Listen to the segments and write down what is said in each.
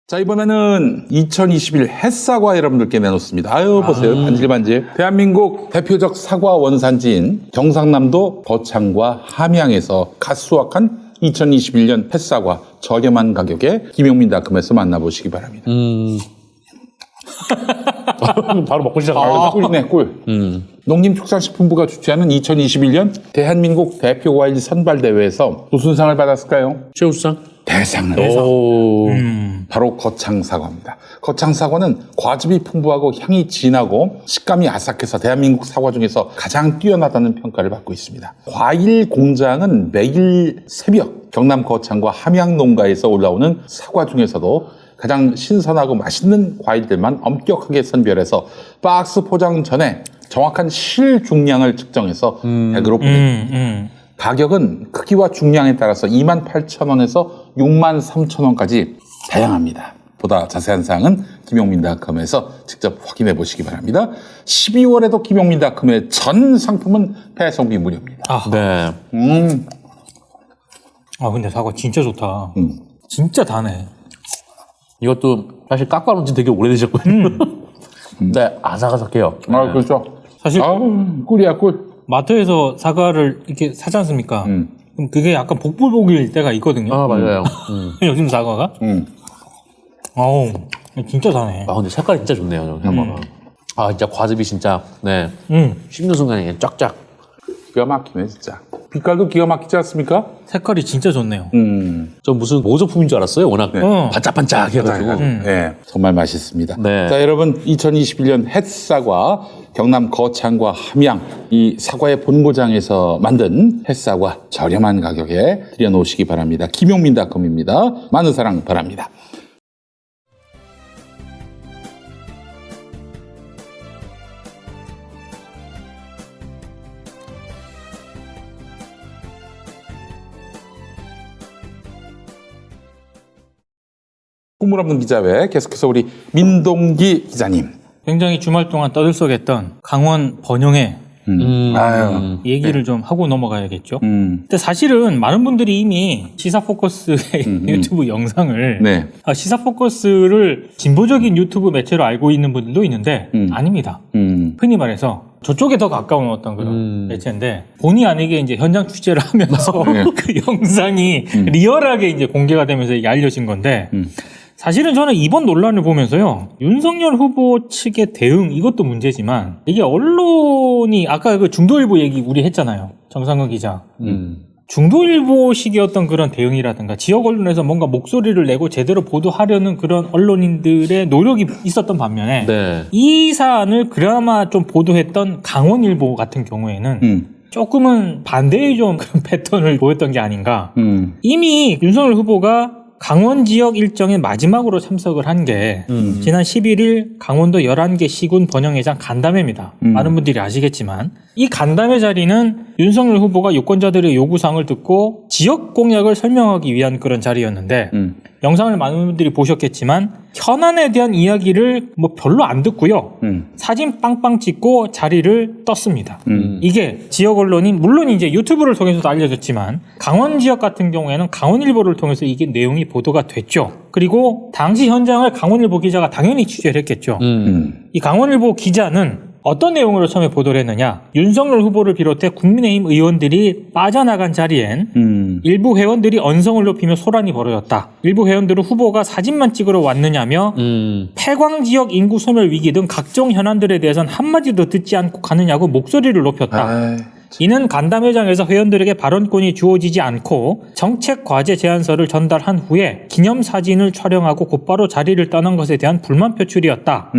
자, 이번에는 2021 햇사과 여러분들께 내놓습니다. 아유, 보세요. 반질반질. 대한민국 대표적 사과 원산지인 경상남도 거창과 함양에서 갓 수확한 2021년 햇사과 저렴한 가격에 김용민닷컴에서 만나보시기 바랍니다. 바로 먹고 시작하는 꿀이네, 꿀. 농림축산식품부가 주최하는 2021년 대한민국 대표 과일 선발대회에서 무슨 상을 받았을까요? 최우수상? 대상을. 바로 거창사과입니다. 거창사과는 과즙이 풍부하고 향이 진하고 식감이 아삭해서 대한민국 사과 중에서 가장 뛰어나다는 평가를 받고 있습니다. 과일 공장은 매일 새벽 경남 거창과 함양 농가에서 올라오는 사과 중에서도 가장 신선하고 맛있는 과일들만 엄격하게 선별해서 박스 포장 전에 정확한 실 중량을 측정해서 댁으로 보냅니다. 가격은 크기와 중량에 따라서 28,000원에서 63,000원까지 다양합니다. 보다 자세한 사항은 김용민닷컴에서 직접 확인해 보시기 바랍니다. 12월에도 김용민닷컴의 전 상품은 배송비 무료입니다. 네. 근데 사과 진짜 좋다. 진짜 다네. 이것도 사실 깎아놓은 지 되게 오래되셨거든요. 근데 아삭아삭해요. 아, 그렇죠. 사실 꿀이야, 꿀. 마트에서 사과를 이렇게 사지 않습니까? 그럼 그게 약간 복불복일 때가 있거든요. 아, 맞아요. 요즘 사과가. 어우, 진짜 다네. 아, 근데 색깔이 진짜 좋네요, 향마가. 아, 진짜 과즙이 진짜, 네. 씹는 순간에 그냥 쫙쫙. 기가 막히네, 진짜. 빛깔도 기가 막히지 않습니까? 색깔이 진짜 좋네요. 전 무슨 모조품인 줄 알았어요. 워낙 반짝반짝 해가지고. 네, 정말 맛있습니다. 네. 자, 여러분, 2021년 햇사과 경남 거창과 함양 이 사과의 본고장에서 만든 햇사과 저렴한 가격에 들여놓으시기 바랍니다. 김용민닷컴입니다. 많은 사랑 바랍니다. 꿈을 없는 기자회 계속해서 우리 민동기 기자님. 굉장히 주말 동안 떠들썩했던 강원 번영의 아유. 얘기를 좀 하고 넘어가야겠죠. 근데 사실은 많은 분들이 이미 시사포커스의 유튜브 영상을 네. 시사포커스를 진보적인 유튜브 매체로 알고 있는 분들도 있는데 아닙니다. 흔히 말해서 저쪽에 더 가까운 어떤 그런 매체인데 본의 아니게 이제 현장 취재를 하면서 그 영상이 리얼하게 이제 공개가 되면서 이게 알려진 건데 사실은 저는 이번 논란을 보면서요, 윤석열 후보 측의 대응, 이것도 문제지만, 이게 언론이, 아까 그 중도일보 얘기 우리 했잖아요. 정상근 기자. 중도일보식의 그런 대응이라든가, 지역 언론에서 뭔가 목소리를 내고 제대로 보도하려는 그런 언론인들의 노력이 있었던 반면에, 네. 이 사안을 그나마 좀 보도했던 강원일보 같은 경우에는, 조금은 반대의 좀 그런 패턴을 보였던 게 아닌가. 이미 윤석열 후보가 강원 지역 일정에 마지막으로 참석을 한 게 지난 11일 강원도 11개 시군 번영회장 간담회입니다. 많은 분들이 아시겠지만 이 간담회 자리는 윤석열 후보가 유권자들의 요구사항을 듣고 지역 공약을 설명하기 위한 그런 자리였는데 영상을 많은 분들이 보셨겠지만 현안에 대한 이야기를 뭐 별로 안 듣고요. 사진 빵빵 찍고 자리를 떴습니다. 이게 지역 언론이 물론 이제 유튜브를 통해서도 알려졌지만 강원 지역 같은 경우에는 강원일보를 통해서 이게 내용이 보도가 됐죠. 그리고 당시 현장을 강원일보 기자가 당연히 취재를 했겠죠. 이 강원일보 기자는 어떤 내용으로 처음에 보도를 했느냐. 윤석열 후보를 비롯해 국민의힘 의원들이 빠져나간 자리엔 일부 회원들이 언성을 높이며 소란이 벌어졌다. 일부 회원들은 후보가 사진만 찍으러 왔느냐며 폐광 지역 인구 소멸 위기 등 각종 현안들에 대해서는 한마디도 듣지 않고 가느냐고 목소리를 높였다. 이는 간담회장에서 회원들에게 발언권이 주어지지 않고 정책 과제 제안서를 전달한 후에 기념사진을 촬영하고 곧바로 자리를 떠난 것에 대한 불만 표출이었다.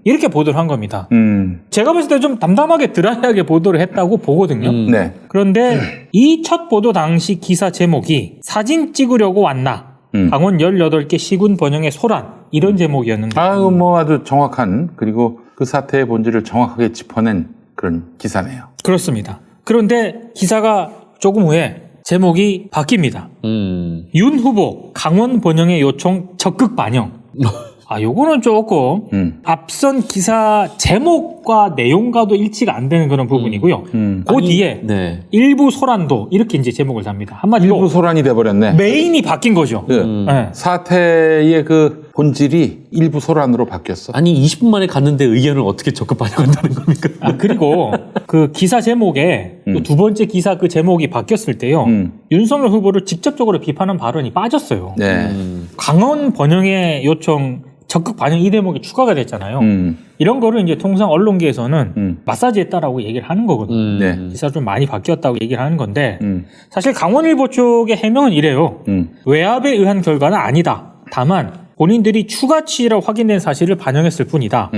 이렇게 보도를 한 겁니다. 제가 봤을 때 좀 담담하게 드라이하게 보도를 했다고 보거든요. 네. 그런데 이 첫 보도 당시 기사 제목이 사진 찍으려고 왔나? 강원 18개 시군 번영의 소란, 이런 제목이었는데 아유, 뭐 아주 정확한, 그리고 그 사태의 본질을 정확하게 짚어낸 그런 기사네요. 그렇습니다. 그런데 기사가 조금 후에 제목이 바뀝니다. 윤 후보 강원 번영의 요청 적극 반영. 요거는 조금 앞선 기사 제목과 내용과도 일치가 안 되는 그런 부분이고요. 그 뒤에 네. 일부 소란도 이렇게 이제 제목을 답니다. 한마디로 일부 소란이 돼버렸네. 메인이 바뀐 거죠. 네. 사태의 그 본질이 일부 소란으로 바뀌었어. 아니 20분 만에 갔는데 의견을 어떻게 적극 반영한다는 겁니까? 그리고 그 기사 제목에 또 두 번째 기사 그 제목이 바뀌었을 때요. 윤석열 후보를 직접적으로 비판한 발언이 빠졌어요. 네. 강원 번영의 요청 적극 반영 이 대목이 추가가 됐잖아요. 이런 거를 이제 통상 언론계에서는 마사지했다라고 얘기를 하는 거거든요. 네. 기사가 좀 많이 바뀌었다고 얘기를 하는 건데 사실 강원일보 쪽의 해명은 이래요. 외압에 의한 결과는 아니다. 다만 본인들이 추가 취재라고 확인된 사실을 반영했을 뿐이다.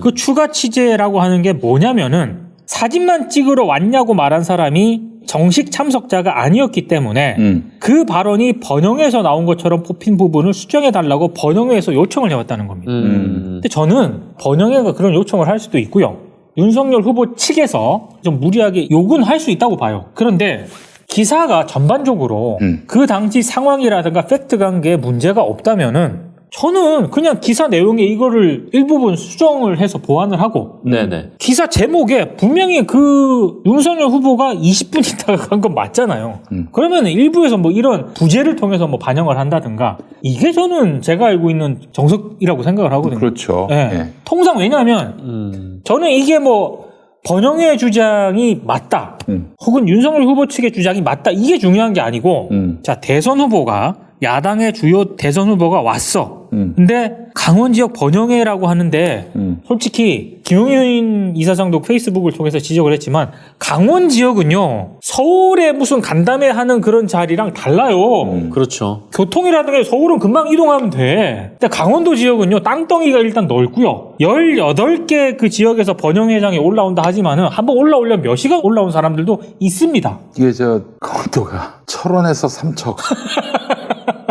그 추가 취재라고 하는 게 뭐냐면은 사진만 찍으러 왔냐고 말한 사람이 정식 참석자가 아니었기 때문에 그 발언이 번영회에서 나온 것처럼 뽑힌 부분을 수정해달라고 번영회에서 요청을 해왔다는 겁니다. 근데 저는 번영회가 그런 요청을 할 수도 있고요. 윤석열 후보 측에서 좀 무리하게 요구는 할 수 있다고 봐요. 그런데 기사가 전반적으로 그 당시 상황이라든가 팩트 관계에 문제가 없다면은 저는 그냥 기사 내용에 이거를 일부분 수정을 해서 보완을 하고 네네. 기사 제목에 분명히 그 윤석열 후보가 20분 있다가 간 건 맞잖아요. 그러면 일부에서 뭐 이런 부재를 통해서 뭐 반영을 한다든가 이게 저는 제가 알고 있는 정석이라고 생각을 하거든요. 그렇죠. 네. 네. 통상 왜냐하면 저는 이게 뭐 번영의 주장이 맞다 혹은 윤석열 후보 측의 주장이 맞다 이게 중요한 게 아니고 자 대선 후보가 야당의 주요 대선 후보가 왔어. 근데 강원 지역 번영회라고 하는데 솔직히 김용인 이사장도 페이스북을 통해서 지적을 했지만 강원 지역은요 서울에 무슨 간담회 하는 그런 자리랑 달라요. 그렇죠. 교통이라든가 서울은 금방 이동하면 돼. 근데 강원도 지역은요 땅덩이가 일단 넓고요 18개 그 지역에서 번영회장이 올라온다 하지만은 한번 올라오려면 몇 시간 올라온 사람들도 있습니다. 이게 강원도가 철원에서 삼척,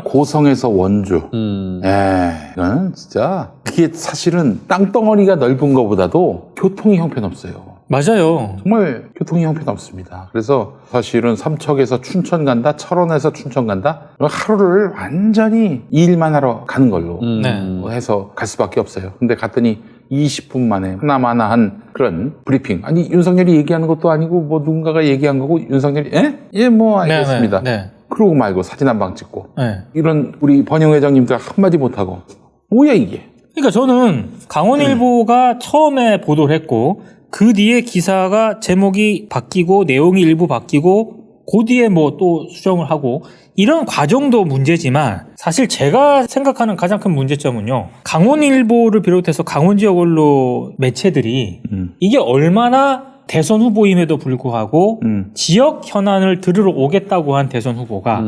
고성에서 원주. 이거는 진짜 그게 사실은 땅덩어리가 넓은 것보다도 교통이 형편없어요. 맞아요. 정말 교통이 형편없습니다. 그래서 사실은 삼척에서 춘천 간다, 철원에서 춘천 간다. 하루를 완전히 이 일만 하러 가는 걸로 해서 갈 수밖에 없어요. 근데 갔더니 20분 만에 하나마나 한 그런 브리핑. 아니 윤석열이 얘기하는 것도 아니고 뭐 누군가가 얘기한 거고 윤석열이 예 뭐 알겠습니다. 네. 그러고 말고 사진 한 방 찍고 네. 이런 우리 번영 회장님들 한마디 못하고 뭐야 이게. 그러니까 저는 강원일보가 처음에 보도를 했고 그 뒤에 기사가 제목이 바뀌고 내용이 일부 바뀌고 그 뒤에 뭐 또 수정을 하고 이런 과정도 문제지만 사실 제가 생각하는 가장 큰 문제점은요. 강원일보를 비롯해서 강원 지역 언론 매체들이 이게 얼마나 대선 후보임에도 불구하고 지역 현안을 들으러 오겠다고 한 대선 후보가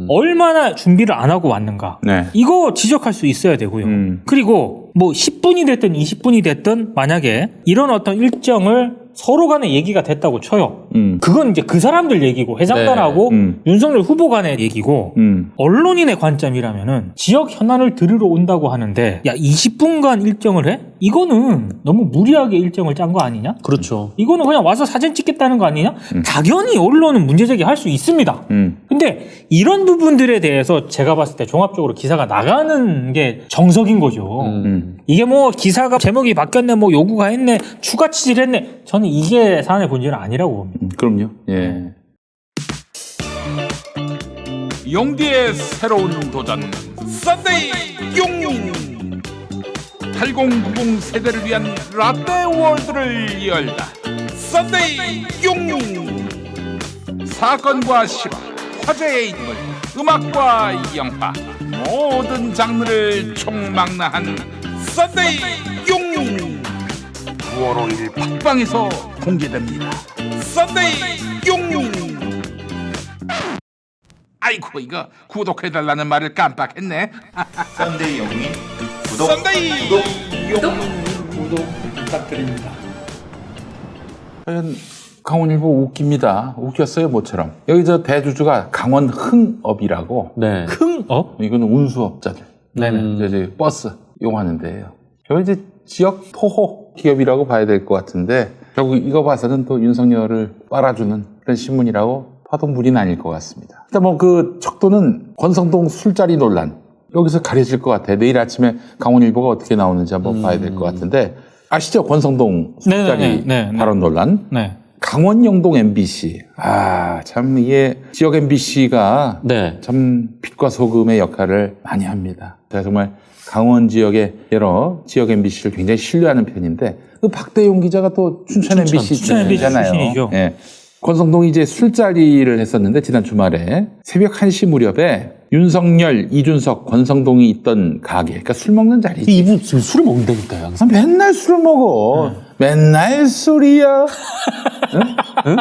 얼마나 준비를 안 하고 왔는가. 네. 이거 지적할 수 있어야 되고요. 그리고 뭐 10분이 됐든 20분이 됐든 만약에 이런 어떤 일정을 서로 간에 얘기가 됐다고 쳐요. 그건 이제 그 사람들 얘기고 회장단하고 윤석열 후보 간의 얘기고 언론인의 관점이라면은 지역 현안을 들으러 온다고 하는데 야 20분간 일정을 해? 이거는 너무 무리하게 일정을 짠 거 아니냐? 그렇죠. 이거는 그냥 와서 사진 찍겠다는 거 아니냐? 당연히 언론은 문제제기 할 수 있습니다. 근데 이런 부분들에 대해서 제가 봤을 때 종합적으로 기사가 나가는 게 정석인 거죠. 이게 뭐 기사가 제목이 바뀌었네, 뭐 요구가 했네, 추가 취재를 했네. 저는 이게 사안의 본질은 아니라고 봅니다. 그럼요. 예. 용디의 새로운 도전 썬데이 용인 8090 세대를 위한 라떼 월드를 열다. 썬데이 용인 사건과 실화, 화제의 인물, 음악과 영화 모든 장르를 총망라한 썬데이 용인 9월 5일 팟빵에서 공개됩니다. 썬데이 용인. 아이고 이거 구독해달라는 말을 깜빡했네. 썬데이 영민 구독. 썬데이 구독 부탁드립니다. 과연 강원일보 웃깁니다. 웃겼어요 모처럼. 여기 저 대주주가 강원흥업이라고. 네. 흥업? 이거는 운수업자들. 네네. 이제 버스 이용하는데요. 저거 이제 지역 토호 기업이라고 봐야 될 것 같은데 결국 이거 봐서는 또 윤석열을 빨아주는 그런 신문이라고 봐도 무리는 아닐 것 같습니다. 일단 뭐 그 척도는 권성동 술자리 논란. 여기서 가려질 것 같아. 내일 아침에 강원일보가 어떻게 나오는지 한번 봐야 될 것 같은데 아시죠? 권성동 술자리 발언 논란. 네. 강원 영동 MBC. 참 이게 지역 MBC가 네. 참 빛과 소금의 역할을 많이 합니다. 제가 정말 강원 지역의 여러 지역 MBC를 굉장히 신뢰하는 편인데 그 박대용 기자가 또 춘천 MBC 출신이잖아요. 출신이죠. 예. 권성동이 이제 술자리를 했었는데 지난 주말에 새벽 1시 무렵에 윤석열, 이준석, 권성동이 있던 가게, 그러니까 술 먹는 자리지. 이분 지금 술을 먹는다니까요, 항상. 맨날 술을 먹어. 맨날 술이야. 응?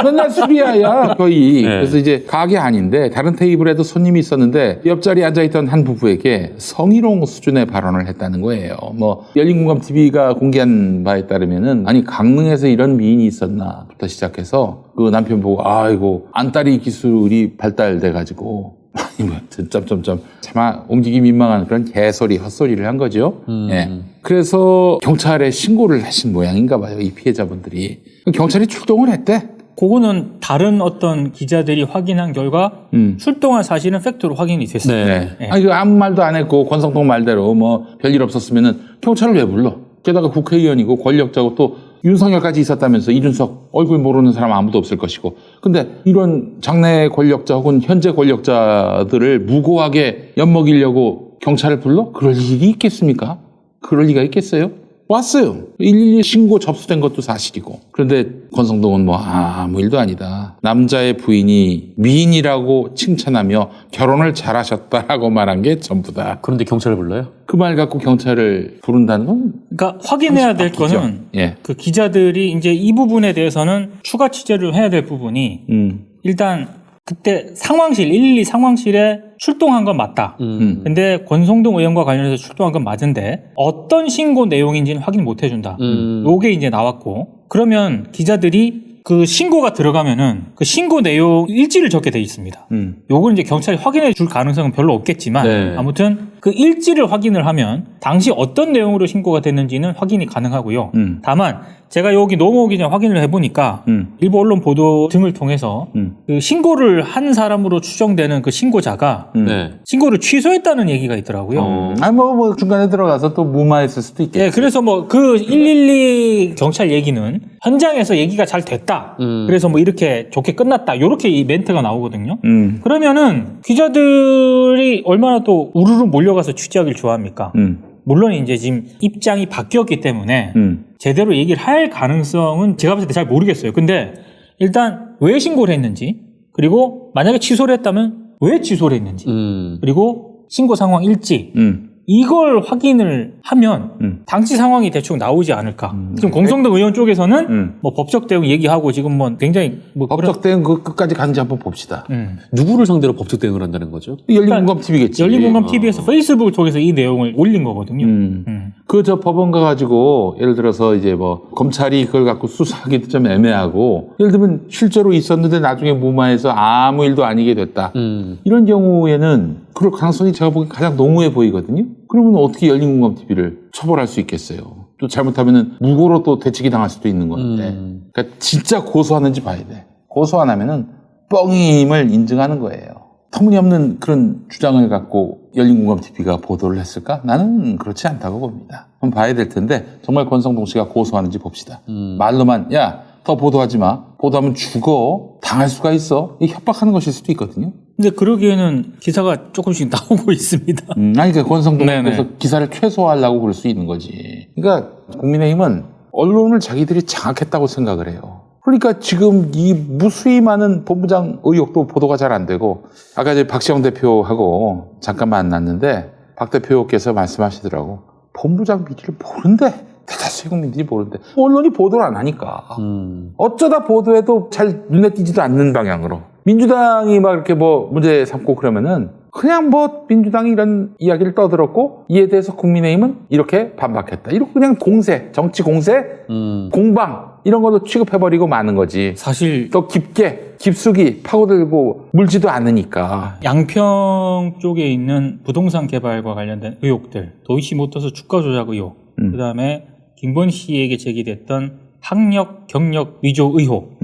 맨날 술이야, 야, 거의. 네. 그래서 이제 가게 아닌데 다른 테이블에도 손님이 있었는데 옆자리에 앉아있던 한 부부에게 성희롱 수준의 발언을 했다는 거예요. 뭐 열린공감TV가 공개한 바에 따르면은 아니 강릉에서 이런 미인이 있었나부터 시작해서 그 남편 보고 아이고 안따리 기술이 발달돼가지고 아니 뭐 점점점 차마 옮기기 민망한 그런 개소리 헛소리를 한 거죠. 예. 그래서 경찰에 신고를 하신 모양인가 봐요. 이 피해자분들이. 경찰이 출동을 했대. 그거는 다른 어떤 기자들이 확인한 결과 출동한 사실은 팩트로 확인이 됐어요. 네. 네. 아니 그 아무 말도 안 했고 권성동 말대로 뭐 별일 없었으면은 경찰을 왜 불러? 게다가 국회의원이고 권력자고 또 윤석열까지 있었다면서 이준석 얼굴 모르는 사람 아무도 없을 것이고. 근데 이런 장내 권력자 혹은 현재 권력자들을 무고하게 엿먹이려고 경찰을 불러? 그럴 일이 있겠습니까? 그럴 리가 있겠어요? 왔어요. 112 신고 접수된 것도 사실이고. 그런데 권성동은 뭐 아무 일도 아니다. 남자의 부인이 미인이라고 칭찬하며 결혼을 잘하셨다라고 말한 게 전부다. 그런데 경찰을 불러요? 그 말 갖고 경찰을 부른다는 건 그러니까 확인해야 될 거는 예. 그 기자들이 이제 이 부분에 대해서는 추가 취재를 해야 될 부분이 일단 그때 상황실 112 상황실에 출동한 건 맞다. 근데 권성동 의원과 관련해서 출동한 건 맞은데 어떤 신고 내용인지는 확인 못 해준다. 요게 이제 나왔고 그러면 기자들이 그 신고가 들어가면은 그 신고 내용 일지를 적게 돼 있습니다. 요걸 이제 경찰이 확인해 줄 가능성은 별로 없겠지만 네. 아무튼 그 일지를 확인을 하면 당시 어떤 내용으로 신고가 됐는지는 확인이 가능하고요. 다만 제가 여기 넘어오기 전에 확인을 해보니까 일부 언론 보도 등을 통해서 그 신고를 한 사람으로 추정되는 그 신고자가 네. 신고를 취소했다는 얘기가 있더라고요. 아니 뭐 중간에 들어가서 또 무마했을 수도 있겠지. 예, 그래서 뭐 그 112 경찰 얘기는 현장에서 얘기가 잘 됐다. 그래서 뭐 이렇게 좋게 끝났다. 이렇게 이 멘트가 나오거든요. 그러면은 기자들이 얼마나 또 우르르 몰려가서 취재하길 좋아합니까? 물론 이제 지금 입장이 바뀌었기 때문에 제대로 얘기를 할 가능성은 제가 봤을 때 잘 모르겠어요. 근데 일단 왜 신고를 했는지, 그리고 만약에 취소를 했다면 왜 취소를 했는지, 그리고 신고 상황 일지, 이걸 확인을 하면 당시 상황이 대충 나오지 않을까. 지금 공성동 의원 쪽에서는 뭐 법적 대응 얘기하고 지금 뭐 굉장히 뭐 법적 대응 그 끝까지 가는지 한번 봅시다. 누구를 상대로 법적 대응을 한다는 거죠? 열린공감TV겠지. 열린공감TV에서 페이스북 쪽에서 이 내용을 올린 거거든요. 그 저 법원 가가지고 예를 들어서 이제 뭐 검찰이 그걸 갖고 수사하기도 좀 애매하고 예를 들면 실제로 있었는데 나중에 무마해서 아무 일도 아니게 됐다. 이런 경우에는 그럴 가능성이 제가 보기엔 가장 농후해 보이거든요. 그러면 어떻게 열린공감TV를 처벌할 수 있겠어요? 또 잘못하면은 무고로 또 되치기 당할 수도 있는 건데. 그러니까 진짜 고소하는지 봐야 돼. 고소 안 하면은 뻥임을 인증하는 거예요. 터무니없는 그런 주장을 갖고 열린공감TV가 보도를 했을까? 나는 그렇지 않다고 봅니다. 한번 봐야 될 텐데 정말 권성동 씨가 고소하는지 봅시다. 말로만 야, 더 보도하지 마. 보도하면 죽어. 당할 수가 있어. 이게 협박하는 것일 수도 있거든요. 근데 그러기에는 기사가 조금씩 나오고 있습니다. 아니, 그러니까 권성동에서 기사를 최소화하려고 그럴 수 있는 거지. 그러니까 국민의힘은 언론을 자기들이 장악했다고 생각을 해요. 그러니까 지금 이 무수히 많은 본부장 의혹도 보도가 잘 안 되고 아까 이제 박시영 대표하고 잠깐 만났는데 박 대표께서 말씀하시더라고. 본부장 비리를 모른대. 대다수의 국민들이 모른대. 언론이 보도를 안 하니까. 어쩌다 보도해도 잘 눈에 띄지도 않는 방향으로. 민주당이 막 이렇게 뭐 문제 삼고 그러면은 그냥 뭐 민주당이 이런 이야기를 떠들었고 이에 대해서 국민의힘은 이렇게 반박했다. 이렇게 그냥 공세, 정치 공세, 공방 이런 걸로 취급해버리고 마는 거지. 사실 더 깊숙이 파고들고 물지도 않으니까. 양평 쪽에 있는 부동산 개발과 관련된 의혹들, 도이치모터스 주가 조작 의혹, 그다음에 김건희 씨에게 제기됐던 학력, 경력 위조 의혹,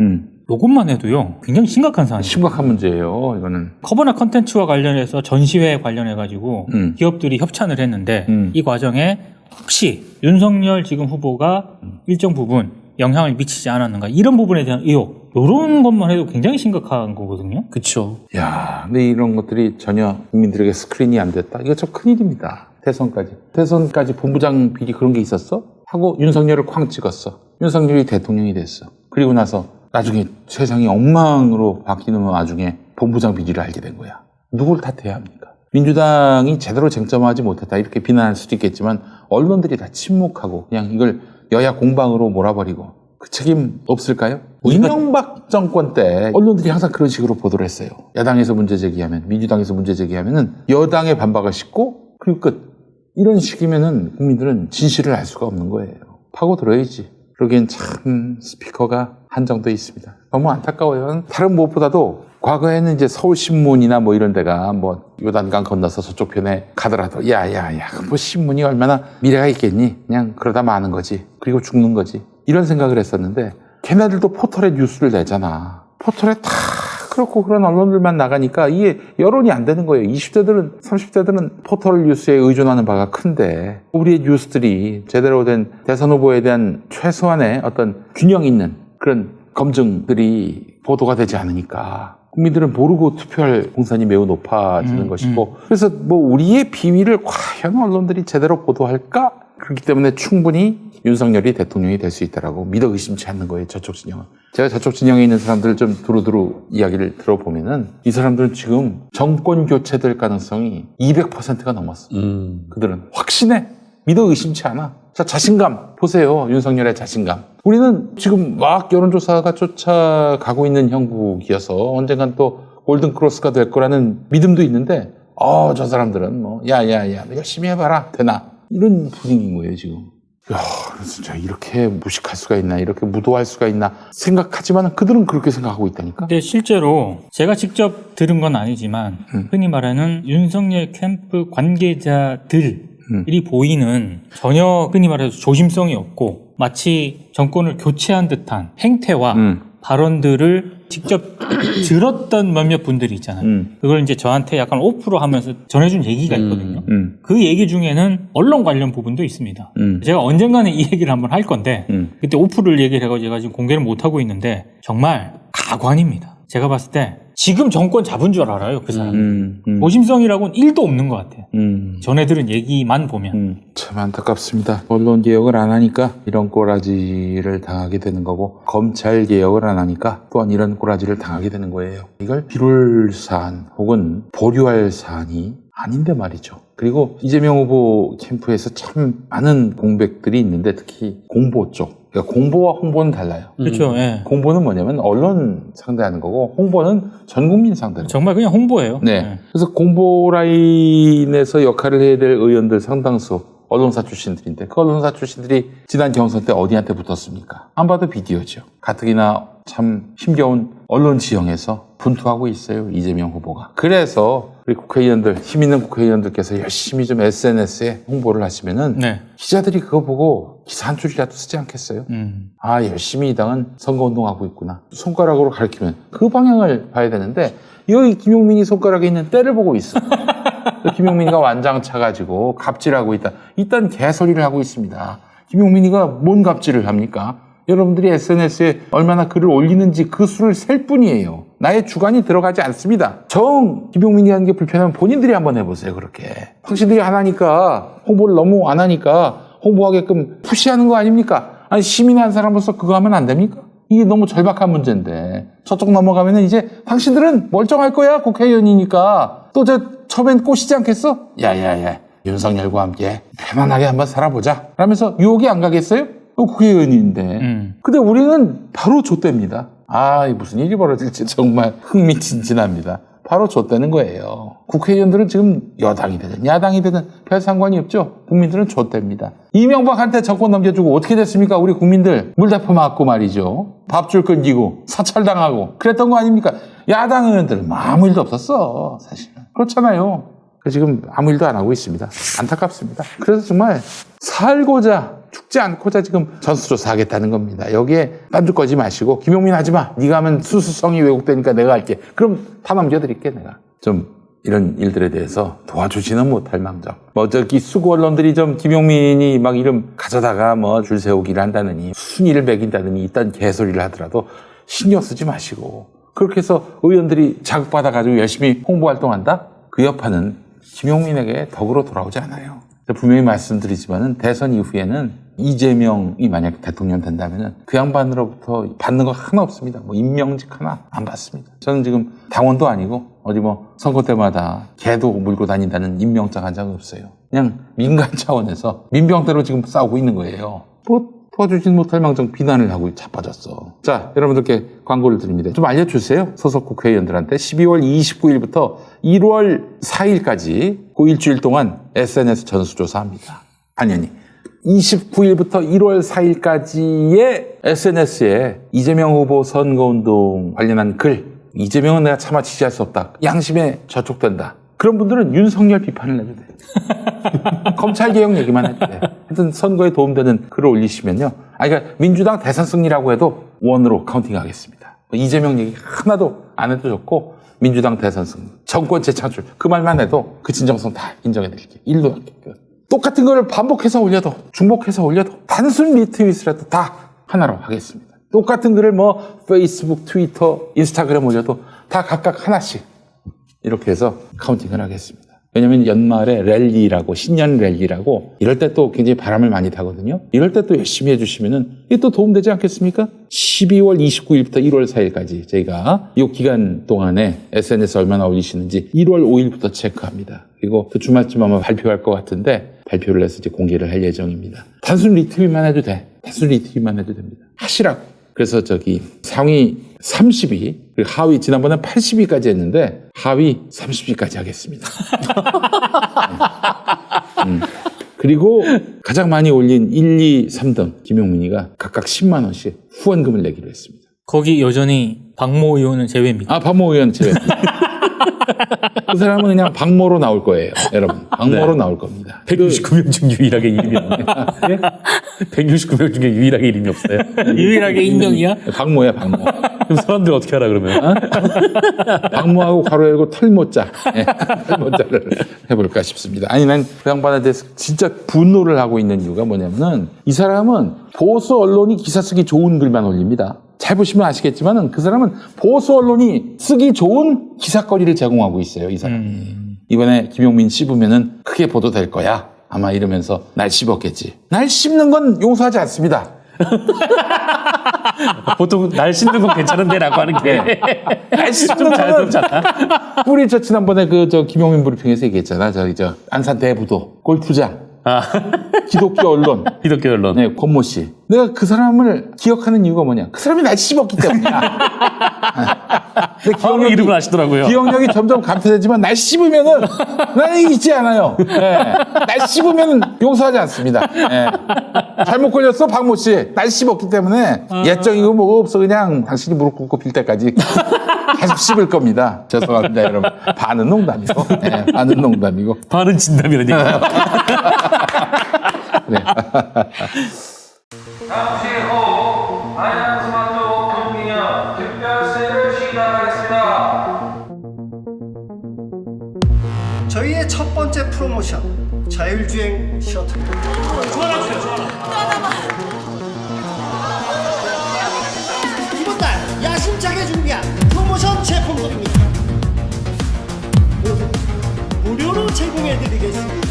이것만 해도요 굉장히 심각한 사안이에요. 심각한 문제예요. 이거는. 커버나 컨텐츠와 관련해서 전시회 관련해가지고 기업들이 협찬을 했는데 이 과정에 혹시 윤석열 지금 후보가 일정 부분 영향을 미치지 않았는가 이런 부분에 대한 의혹 이런 것만 해도 굉장히 심각한 거거든요. 그쵸. 야, 근데 이런 것들이 전혀 국민들에게 스크린이 안 됐다. 이거 참 큰일입니다. 대선까지 본부장 비리 그런 게 있었어? 하고 윤석열을 쾅 찍었어. 윤석열이 대통령이 됐어. 그리고 나서 나중에 세상이 엉망으로 바뀌는 와중에 본부장 비리를 알게 된 거야. 누굴 탓해야 합니까? 민주당이 제대로 쟁점화하지 못했다 이렇게 비난할 수도 있겠지만 언론들이 다 침묵하고 그냥 이걸 여야 공방으로 몰아버리고 그 책임 없을까요? 이명박 정권 때 언론들이 항상 그런 식으로 보도를 했어요. 야당에서 문제 제기하면 민주당에서 문제 제기하면은 여당의 반박을 싣고 그리고 끝. 이런 식이면은 국민들은 진실을 알 수가 없는 거예요. 파고들어야지. 그러기엔 참 스피커가 한정돼 있습니다. 너무 안타까워요. 다른 무엇보다도 과거에는 이제 서울신문이나 뭐 이런 데가 뭐 요단강 건너서 저쪽 편에 가더라도 야야야 뭐 신문이 얼마나 미래가 있겠니? 그냥 그러다 마는 거지. 그리고 죽는 거지. 이런 생각을 했었는데 걔네들도 포털에 뉴스를 내잖아. 포털에 다 그렇고 그런 언론들만 나가니까 이게 여론이 안 되는 거예요. 20대들은 30대들은 포털 뉴스에 의존하는 바가 큰데 우리의 뉴스들이 제대로 된 대선 후보에 대한 최소한의 어떤 균형 있는 그런 검증들이 보도가 되지 않으니까 국민들은 모르고 투표할 공산이 매우 높아지는 것이고 그래서 뭐 우리의 비밀을 과연 언론들이 제대로 보도할까? 그렇기 때문에 충분히 윤석열이 대통령이 될 수 있다라고 믿어 의심치 않는 거예요. 저쪽 진영은. 제가 저쪽 진영에 있는 사람들을 좀 두루두루 이야기를 들어보면은 이 사람들은 지금 정권 교체될 가능성이 200%가 넘었어. 그들은 확신해. 믿어 의심치 않아. 자, 자신감 보세요. 윤석열의 자신감. 우리는 지금 막 여론조사가 쫓아가고 있는 형국이어서 언젠간 또 골든크로스가 될 거라는 믿음도 있는데 저 사람들은 뭐 야야야 열심히 해봐라 되나 이런 분위기인 거예요 지금. 야, 진짜 이렇게 무식할 수가 있나 이렇게 무도할 수가 있나 생각하지만 그들은 그렇게 생각하고 있다니까. 근데 실제로 제가 직접 들은 건 아니지만 흔히 말하는 윤석열 캠프 관계자들이 보이는 전혀 흔히 말해서 조심성이 없고 마치 정권을 교체한 듯한 행태와 발언들을 직접 들었던 몇몇 분들이 있잖아요. 그걸 이제 저한테 약간 오프로 하면서 전해준 얘기가 있거든요. 그 얘기 중에는 언론 관련 부분도 있습니다. 제가 언젠가는 이 얘기를 한번 할 건데 그때 오프를 얘기를 해가지고 제가 지금 공개를 못하고 있는데 정말 가관입니다. 제가 봤을 때 지금 정권 잡은 줄 알아요, 그 사람. 조심성이라고는 1도 없는 것 같아요. 전해 들은 얘기만 보면. 참 안타깝습니다. 언론 개혁을 안 하니까 이런 꼬라지를 당하게 되는 거고 검찰 개혁을 안 하니까 또한 이런 꼬라지를 당하게 되는 거예요. 이걸 비룰 사안 혹은 보류할 사안이 아닌데 말이죠. 그리고 이재명 후보 캠프에서 참 많은 공백들이 있는데 특히 공보 쪽. 그러니까 공보와 홍보는 달라요. 그렇죠. 예. 공보는 뭐냐면 언론 상대하는 거고 홍보는 전 국민 상대하는 거예요. 정말 그냥 홍보예요. 네. 예. 그래서 공보 라인에서 역할을 해야 될 의원들 상당수 언론사 출신들인데 그 언론사 출신들이 지난 경선 때 어디한테 붙었습니까? 안 봐도 비디오죠. 가뜩이나 참 힘겨운 언론 지형에서 분투하고 있어요. 이재명 후보가. 그래서 우리 국회의원들, 힘 있는 국회의원들께서 열심히 좀 SNS에 홍보를 하시면은 네. 기자들이 그거 보고 기사 한 줄이라도 쓰지 않겠어요? 열심히 이 당은 선거운동하고 있구나. 손가락으로 가리키면 그 방향을 봐야 되는데 여기 김용민이 손가락에 있는 때를 보고 있어. 김용민이가 완장 차가지고 갑질하고 있다. 이딴 개소리를 하고 있습니다. 김용민이가 뭔 갑질을 합니까? 여러분들이 SNS에 얼마나 글을 올리는지 그 수를 셀 뿐이에요. 나의 주관이 들어가지 않습니다. 김용민이 하는 게 불편하면 본인들이 한번 해보세요. 그렇게. 당신들이 안 하니까 홍보를 너무 안 하니까 홍보하게끔 푸시하는 거 아닙니까? 아니 시민의 한 사람으로서 그거 하면 안 됩니까? 이게 너무 절박한 문제인데 저쪽 넘어가면은 이제 당신들은 멀쩡할 거야 국회의원이니까 또 처음엔 꼬시지 않겠어? 야야야 윤석열과 함께 편안하게 한번 살아보자 라면서 유혹이 안 가겠어요? 국회의원인데 근데 우리는 바로 좆됩니다. 무슨 일이 벌어질지 정말 흥미진진합니다. 바로 좆되는 거예요. 국회의원들은 지금 여당이 되든 야당이 되든 별 상관이 없죠. 국민들은 좆됩니다. 이명박한테 정권 넘겨주고 어떻게 됐습니까? 우리 국민들 물대포 맞고 말이죠. 밥줄 끊기고 사찰당하고 그랬던 거 아닙니까? 야당 의원들은 아무 일도 없었어. 사실은. 그렇잖아요. 지금 아무 일도 안 하고 있습니다. 안타깝습니다. 그래서 정말 살고자 죽지 않고자 지금 전수조사 하겠다는 겁니다. 여기에 딴주 꺼지 마시고 김용민 하지 마. 네가 하면 수수성이 왜곡되니까 내가 할게. 그럼 다 넘겨드릴게 내가. 좀 이런 일들에 대해서 도와주지는 못할 망정. 뭐 저기 수구 언론들이 좀 김용민이 막 이름 가져다가 뭐 줄 세우기를 한다느니 순위를 매긴다느니 이딴 개소리를 하더라도 신경 쓰지 마시고 그렇게 해서 의원들이 자극받아가지고 열심히 홍보 활동한다? 그 여파는 김용민에게 덕으로 돌아오지 않아요. 분명히 말씀드리지만은 대선 이후에는 이재명이 만약 대통령 된다면은 그 양반으로부터 받는 거 하나 없습니다. 뭐 임명직 하나 안 받습니다. 저는 지금 당원도 아니고 어디 뭐 선거 때마다 개도 물고 다닌다는 임명장 한 장 없어요. 그냥 민간 차원에서 민병대로 지금 싸우고 있는 거예요. 뭐 도와주진 못할 망정 비난을 하고 자빠졌어. 자, 여러분들께 광고를 드립니다. 좀 알려주세요. 소속 국회의원들한테 12월 29일부터 1월 4일까지 그 일주일 동안 SNS 전수조사합니다. 당연히 29일부터 1월 4일까지의 SNS에 이재명 후보 선거운동 관련한 글, 이재명은 내가 차마 지지할 수 없다. 양심에 저촉된다. 그런 분들은 윤석열 비판을 해도 돼요. 검찰개혁 얘기만 해도 돼요. 하여튼 선거에 도움되는 글을 올리시면요. 그러니까 민주당 대선 승리라고 해도 원으로 카운팅하겠습니다. 이재명 얘기 하나도 안 해도 좋고 민주당 대선 승리, 정권 재창출 그 말만 해도 그 진정성 다 인정해드릴게요. 일도 할게요. 똑같은 거를 반복해서 올려도 중복해서 올려도 단순 리트윗이라도 다 하나로 하겠습니다. 똑같은 글을 뭐 페이스북, 트위터, 인스타그램 올려도 다 각각 하나씩 이렇게 해서 카운팅을 하겠습니다. 왜냐하면 연말에 랠리라고 신년 랠리라고 이럴 때 또 굉장히 바람을 많이 타거든요. 이럴 때 또 열심히 해주시면은 이게 또 도움되지 않겠습니까? 12월 29일부터 1월 4일까지 저희가 이 기간 동안에 SNS 얼마나 올리시는지 1월 5일부터 체크합니다. 그리고 또 주말쯤 아마 발표할 것 같은데 발표를 해서 이제 공개를 할 예정입니다. 단순 리트윗만 해도 돼. 단순 리트윗만 해도 됩니다. 하시라고. 그래서 저기 상위 30위, 그리고 하위 지난번에 80위까지 했는데 하위 30위까지 하겠습니다. 그리고 가장 많이 올린 1, 2, 3등 김용민이가 각각 10만 원씩 후원금을 내기로 했습니다. 거기 여전히 박모 의원은 제외입니다. 아, 박모 의원 제외입니다. 그 사람은 그냥 박모로 나올 거예요, 여러분. 박모로 네. 나올 겁니다. 169명 중 유일하게 이름이 없네. 169명 중에 유일하게 이름이 없어요. 유일하게 인정이야? 박모야, 박모. 그럼 사람들 어떻게 하라 그러면? 박모하고 괄호 열고 털모자. 네, 털모자를 해볼까 싶습니다. 아니, 난 그 양반에 대해서 진짜 분노를 하고 있는 이유가 뭐냐면은 이 사람은 보수 언론이 기사 쓰기 좋은 글만 올립니다. 잘 보시면 아시겠지만은 그 사람은 보수 언론이 쓰기 좋은 기사거리를 제공하고 있어요, 이 사람이. 이번에 김용민 씹으면은 크게 보도될 거야. 아마 이러면서 날 씹었겠지. 날 씹는 건 용서하지 않습니다. 보통 날 씹는 건 괜찮은데라고 하는 게. 날 씹는 좀 거는 자연스럽잖아. 우리 저 지난번에 김용민 브리핑에서 얘기했잖아. 저 안산 대부도 골프장. 기독교 언론. 기독교 언론. 네, 권모 씨. 내가 그 사람을 기억하는 이유가 뭐냐? 그 사람이 날 씹었기 때문이야. 바로 이름을 아시더라고요. 기억력이 점점 감퇴되지만 날 씹으면은 나는 잊지 않아요. 네. 날 씹으면은 용서하지 않습니다. 네. 잘못 걸렸어, 박모 씨. 날 씹었기 때문에 예정이고 뭐가 없어. 그냥 당신이 무릎 꿇고 빌 때까지 계속 씹을 겁니다. 죄송합니다, 여러분. 반은 농담이고. 네, 반은 농담이고. 반은 진담이라는 얘기예요. 네. 잠시 후 안양스마트 금기념 특별세를 시작하겠습니다. 저희의 첫 번째 프로모션 자율주행 셔틀입니다. 이번 달 야심차게 준비한 프로모션 제품들입니다. 모두 무료로 제공해드리겠습니다.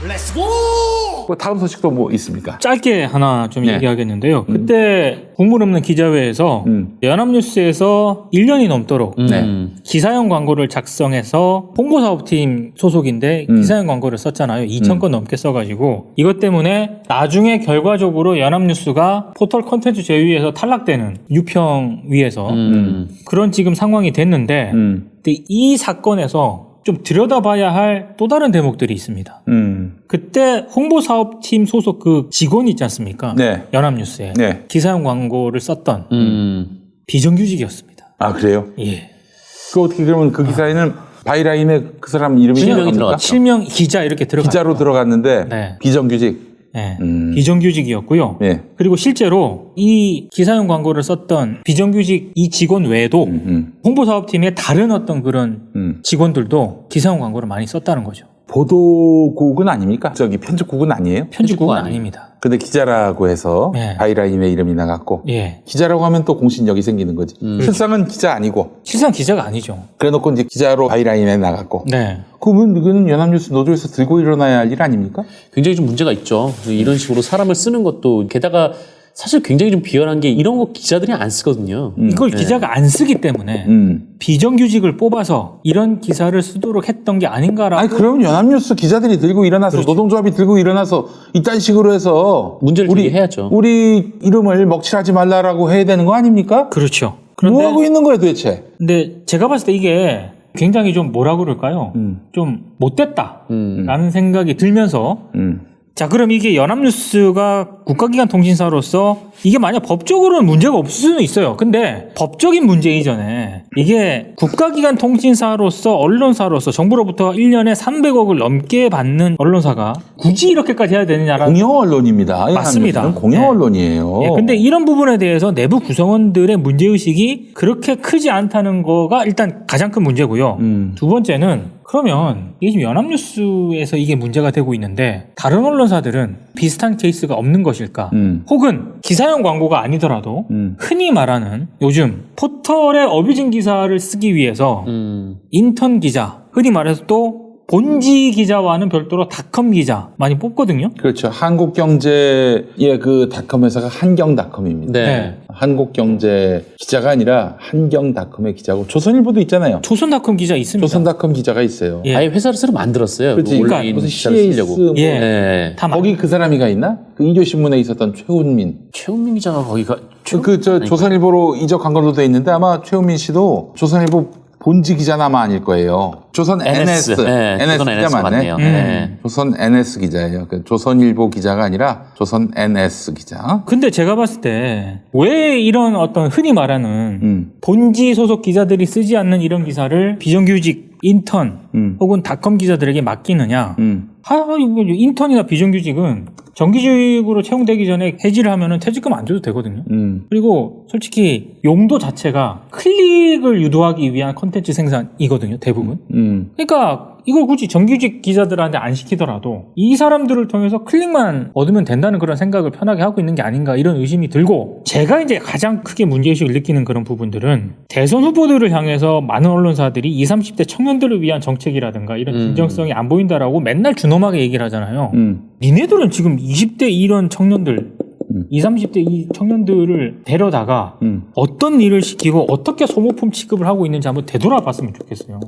렛츠고! 다음 소식도 뭐 있습니까? 짧게 하나 좀 네. 얘기하겠는데요. 그때 국물 없는 기자회에서 연합뉴스에서 1년이 넘도록 네. 기사형 광고를 작성해서 홍보사업팀 소속인데 기사형 광고를 썼잖아요. 2,000건 넘게 써가지고 이것 때문에 나중에 결과적으로 연합뉴스가 포털 콘텐츠 제휴에서 탈락되는 유평위에서 그런 지금 상황이 됐는데 근데 이 사건에서 좀 들여다봐야 할 또 다른 대목들이 있습니다. 그때 홍보사업팀 소속 그 직원이 있지 않습니까? 네. 연합뉴스에 네. 기사형 광고를 썼던 비정규직이었습니다. 아, 그래요? 예. 그 어떻게 그러면 그 기사에는 바이라인에 그 사람 이름이 실명이 들어갑니까? 들어갔죠. 실명 기자 이렇게 들어갔죠. 기자로 들어갔는데 네. 비정규직. 네. 비정규직이었고요. 예. 그리고 실제로 이 기사용 광고를 썼던 비정규직 이 직원 외에도 홍보사업팀의 다른 어떤 그런 직원들도 기사용 광고를 많이 썼다는 거죠. 보도국은 아닙니까? 저기 편집국은 아니에요? 편집국은 아니에요. 아닙니다. 근데 기자라고 해서 네. 바이라인에 이름이 나갔고 예. 기자라고 하면 또 공신력이 생기는 거지. 실상은 기자 아니고 실상 기자가 아니죠. 그래놓고 이제 기자로 바이라인에 나갔고. 네. 그러면 이거는 연합뉴스 노조에서 들고 일어나야 할 일 아닙니까? 굉장히 좀 문제가 있죠. 이런 식으로 사람을 쓰는 것도 게다가 사실 굉장히 좀 비열한 게 이런 거 기자들이 안 쓰거든요. 이걸 기자가 안 쓰기 때문에 비정규직을 뽑아서 이런 기사를 쓰도록 했던 게 아닌가라고. 아니 그럼 연합뉴스 기자들이 들고 일어나서 그렇죠. 노동조합이 들고 일어나서 이딴 식으로 해서 문제를 제기해야죠. 우리 이름을 먹칠하지 말라라고 해야 되는 거 아닙니까? 그렇죠. 뭐 하고 있는 거예요 도대체? 근데 제가 봤을 때 이게 굉장히 좀 뭐라 그럴까요? 좀 못됐다라는 생각이 들면서 자, 그럼 이게 연합뉴스가 국가기관 통신사로서 이게 만약 법적으로는 문제가 없을 수는 있어요. 근데 법적인 문제 이전에 이게 국가기관 통신사로서 언론사로서 정부로부터 1년에 300억을 넘게 받는 언론사가 굳이 이렇게까지 해야 되느냐라는. 공영 언론입니다. 맞습니다. 연합뉴스는 공영 네. 언론이에요. 예, 근데 이런 부분에 대해서 내부 구성원들의 문제의식이 그렇게 크지 않다는 거가 일단 가장 큰 문제고요. 두 번째는 그러면 이게 지금 연합뉴스에서 이게 문제가 되고 있는데 다른 언론사들은 비슷한 케이스가 없는 것일까? 혹은 기사용 광고가 아니더라도 흔히 말하는 요즘 포털에 어뷰징 기사를 쓰기 위해서 인턴 기자, 흔히 말해서 또 본지 기자와는 별도로 닷컴 기자 많이 뽑거든요. 그렇죠. 한국경제의 그 닷컴 회사가 한경닷컴입니다. 네. 한국경제 기자가 아니라 한경닷컴의 기자고 조선일보도 있잖아요. 조선닷컴 기자 있습니다. 조선닷컴 기자가 있어요. 예. 아예 회사를 새로 만들었어요. 그렇지. 온라인 그러니까 무슨 기사를 CAS 쓰려고. 뭐 예. 네. 다 거기 그 사람이 가 있나? 그 인교신문에 있었던 최훈민. 최훈민 기자가 거기가 저 조선일보로 이적한 걸로 돼 있는데 아마 최훈민 씨도 조선일보 본지 기자는 아마 아닐 거예요. 조선 NS. 네, NS 조선 기자 NS 맞네. 맞네요. 네. 조선 NS 기자예요. 그 조선일보 기자가 아니라 조선 NS 기자. 근데 제가 봤을 때 왜 이런 어떤 흔히 말하는 본지 소속 기자들이 쓰지 않는 이런 기사를 비정규직 인턴 혹은 닷컴 기자들에게 맡기느냐. 인턴이나 비정규직은 정규직으로 채용되기 전에 해지를 하면은 퇴직금 안 줘도 되거든요. 그리고 솔직히 용도 자체가 클릭을 유도하기 위한 컨텐츠 생산이거든요. 대부분. 그러니까 이걸 굳이 정규직 기자들한테 안 시키더라도 이 사람들을 통해서 클릭만 얻으면 된다는 그런 생각을 편하게 하고 있는 게 아닌가 이런 의심이 들고, 제가 이제 가장 크게 문제의식을 느끼는 그런 부분들은 대선 후보들을 향해서 많은 언론사들이 20, 30대 청년들을 위한 정책이라든가 이런 진정성이 안 보인다라고 맨날 준엄하게 얘기를 하잖아요. 니네들은 지금 20대 이런 청년들 20, 30대 이 청년들을 데려다가 어떤 일을 시키고 어떻게 소모품 취급을 하고 있는지 한번 되돌아봤으면 좋겠어요.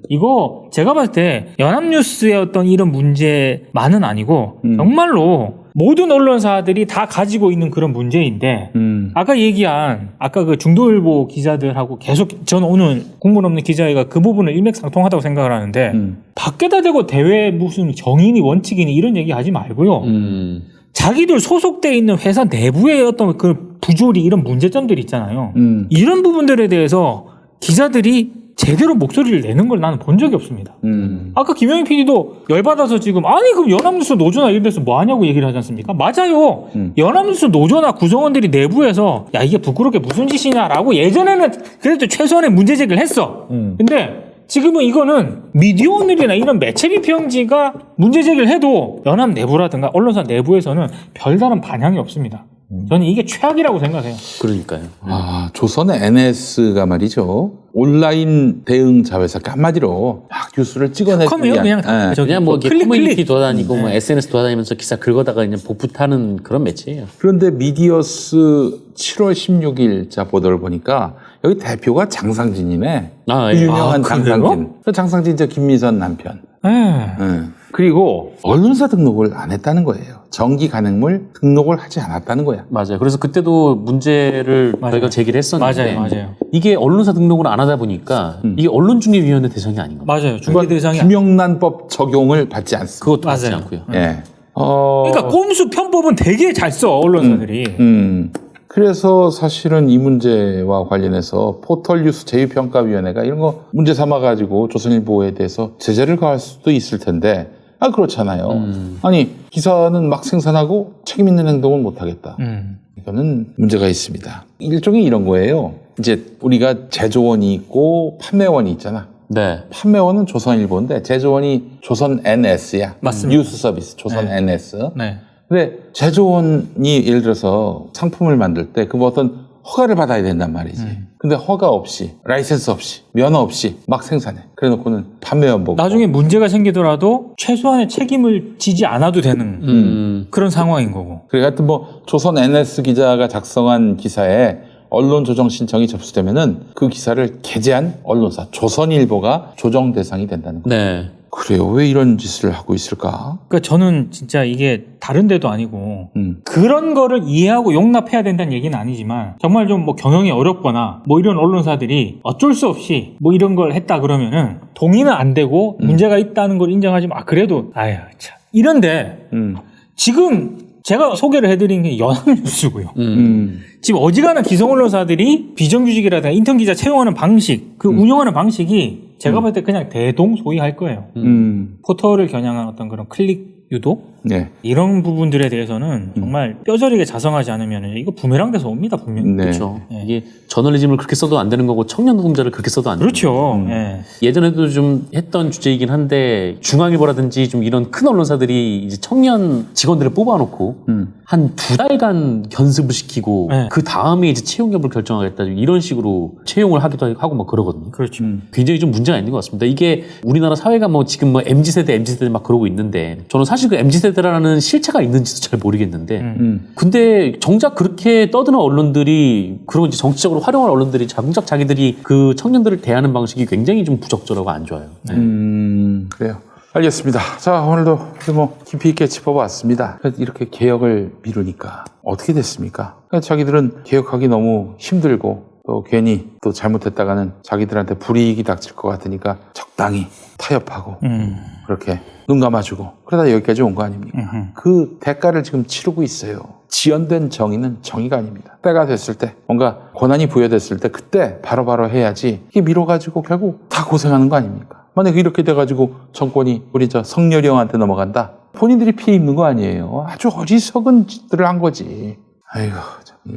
이거 제가 봤을 때 연합뉴스의 어떤 이런 문제만은 아니고 정말로 모든 언론사들이 다 가지고 있는 그런 문제인데 아까 얘기한 그 중도일보 기자들하고 계속 저는 오늘 국물 없는 기자회가 그 부분을 일맥상통하다고 생각을 하는데 밖에다 대고 대외 무슨 정인이 원칙이니 이런 얘기 하지 말고요. 자기들 소속돼 있는 회사 내부의 어떤 그 부조리 이런 문제점들이 있잖아요. 이런 부분들에 대해서 기자들이 제대로 목소리를 내는 걸 나는 본 적이 없습니다. 아까 김영희 PD도 열받아서 지금 아니 그럼 연합뉴스 노조나 이런 데서 뭐 하냐고 얘기를 하지 않습니까? 맞아요. 연합뉴스 노조나 구성원들이 내부에서 야 이게 부끄럽게 무슨 짓이냐라고 예전에는 그래도 최소한의 문제 제기를 했어. 근데 지금은 이거는 미디어 오늘이나 이런 매체 비평지가 문제 제기를 해도 연합 내부라든가 언론사 내부에서는 별다른 반향이 없습니다. 저는 이게 최악이라고 생각해요. 그러니까요. 조선의 NS가 말이죠. 온라인 대응 자회사, 한마디로 막 뉴스를 찍어내기 컴이에요 위한. 그냥 예. 그냥 뭐 클릭, 커뮤니티 클릭. 돌아다니고 뭐 SNS 돌아다니면서 기사 긁어다가 그냥 복붙하는 그런 매체예요. 그런데 미디어스 7월 16일자 보도를 보니까 여기 대표가 장상진이네. 아, 예. 그 유명한 그래요? 장상진. 장상진 저 김미선 남편. 예. 그리고 언론사 등록을 안 했다는 거예요. 정기 간행물 등록을 하지 않았다는 거야. 맞아요. 그래서 그때도 문제를 저희가 제기를 했었는데 맞아요. 이게 언론사 등록을 안 하다 보니까 이게 언론중재위원회 대상이 아닌 겁니다. 맞아요. 중개 대상이 김영란법 적용을 받지 않습니다. 그것도 맞지 맞아요. 않고요. 예. 그러니까 꼼수 편법은 되게 잘 써 언론사들이. 그래서 사실은 이 문제와 관련해서 포털뉴스 제휴평가위원회가 이런 거 문제 삼아가지고 조선일보에 대해서 제재를 가할 수도 있을 텐데 그렇잖아요. 아니 기사는 막 생산하고 책임 있는 행동은 못하겠다. 이거는 문제가 있습니다. 일종의 이런 거예요. 이제 우리가 제조원이 있고 판매원이 있잖아. 네. 판매원은 조선일보인데 제조원이 조선 NS야. 맞습니다. 뉴스 서비스 조선 NS. 네. 근데 제조원이 예를 들어서 상품을 만들 때 그 어떤 허가를 받아야 된단 말이지. 근데 허가 없이, 라이센스 없이, 면허 없이 막 생산해. 그래 놓고는 판매원 보고. 나중에 문제가 생기더라도 최소한의 책임을 지지 않아도 되는 그런 상황인 거고. 그래 하여튼 뭐 조선 NS 기자가 작성한 기사에 언론 조정 신청이 접수되면은 그 기사를 게재한 언론사 조선일보가 조정 대상이 된다는 거예요. 네. 그래요. 왜 이런 짓을 하고 있을까? 그러니까 저는 진짜 이게 다른 데도 아니고 그런 거를 이해하고 용납해야 된다는 얘기는 아니지만 정말 좀 뭐 경영이 어렵거나 뭐 이런 언론사들이 어쩔 수 없이 뭐 이런 걸 했다 그러면은 동의는 안 되고 문제가 있다는 걸 인정하지만 그래도 아유 참 이런데 지금 제가 소개를 해드린 게 연합뉴스고요. 지금 어지간한 기성 언론사들이 비정규직이라든가 인턴 기자 채용하는 방식, 그 운영하는 방식이 제가 볼 때 그냥 대동소이할 거예요. 포털을 겨냥한 어떤 그런 클릭 유도? 네. 이런 부분들에 대해서는 정말 뼈저리게 자성하지 않으면 이거 부메랑 돼서 옵니다, 분명히. 네. 그렇죠. 이게 저널리즘을 그렇게 써도 안 되는 거고 청년 노동자를 그렇게 써도 안 되는 그렇죠. 예. 예전에도 좀 했던 주제이긴 한데 중앙일보라든지 좀 이런 큰 언론사들이 이제 청년 직원들을 뽑아놓고 한 2달간 견습을 시키고 네. 그 다음에 이제 채용 여부를 결정하겠다 이런 식으로 채용을 하기도 하고 막 그러거든요. 그렇죠. 굉장히 좀 문제가 있는 것 같습니다. 이게 우리나라 사회가 뭐 지금 뭐 MZ세대 막 그러고 있는데 저는 사실 그 MZ세대라는 실체가 있는지도 잘 모르겠는데 근데 정작 그렇게 떠드는 언론들이 그리고 이제 정치적으로 활용할 언론들이 정작 자기들이 그 청년들을 대하는 방식이 굉장히 좀 부적절하고 안 좋아요. 그래요. 알겠습니다. 자, 오늘도 뭐 깊이 있게 짚어봤습니다. 이렇게 개혁을 미루니까 어떻게 됐습니까? 자기들은 개혁하기 너무 힘들고 또 괜히 또 잘못했다가는 자기들한테 불이익이 닥칠 것 같으니까 적당히 타협하고 그렇게 눈 감아주고 그러다 여기까지 온 거 아닙니까? 그 대가를 지금 치르고 있어요. 지연된 정의는 정의가 아닙니다. 때가 됐을 때 뭔가 권한이 부여됐을 때 그때 바로바로 해야지 이게 미뤄가지고 결국 다 고생하는 거 아닙니까? 만약에 이렇게 돼가지고 정권이 우리 저 성렬이 형한테 넘어간다? 본인들이 피해 입는 거 아니에요. 아주 어리석은 짓들을 한 거지. 아이고,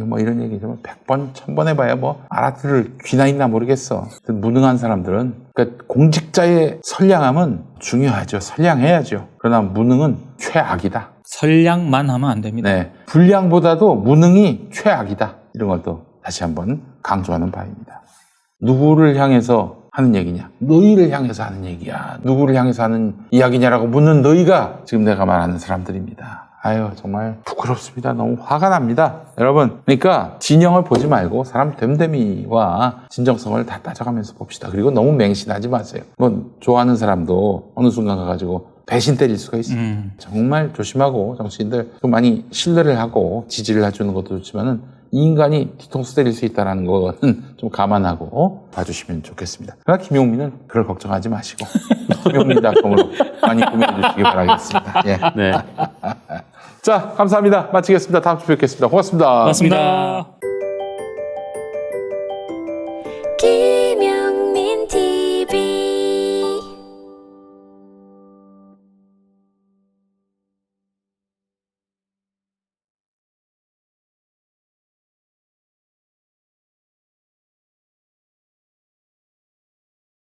뭐 이런 얘기 좀 100번, 1000번 해봐야 뭐 알아들을 귀나 있나 모르겠어. 무능한 사람들은 그러니까 공직자의 선량함은 중요하죠. 선량해야죠. 그러나 무능은 최악이다. 선량만 하면 안 됩니다. 네, 불량보다도 무능이 최악이다. 이런 것도 다시 한번 강조하는 바입니다. 누구를 향해서 하는 얘기냐? 너희를 향해서 하는 얘기야. 누구를 향해서 하는 이야기냐라고 묻는 너희가 지금 내가 말하는 사람들입니다. 아유, 정말 부끄럽습니다. 너무 화가 납니다. 여러분, 그러니까 진영을 보지 말고 사람 됨됨이와 진정성을 다 따져가면서 봅시다. 그리고 너무 맹신하지 마세요. 뭐 좋아하는 사람도 어느 순간 가가지고 배신 때릴 수가 있어요. 정말 조심하고 정치인들 좀 많이 신뢰를 하고 지지를 해주는 것도 좋지만은 이 인간이 뒤통수 때릴 수 있다는 거는 좀 감안하고 봐주시면 좋겠습니다. 그러나 김용민은 그걸 걱정하지 마시고 김용민.com으로 많이 구매해 주시기 바라겠습니다. 예. 네. 자, 감사합니다. 마치겠습니다. 다음 주에 뵙겠습니다. 고맙습니다. 맞습니다.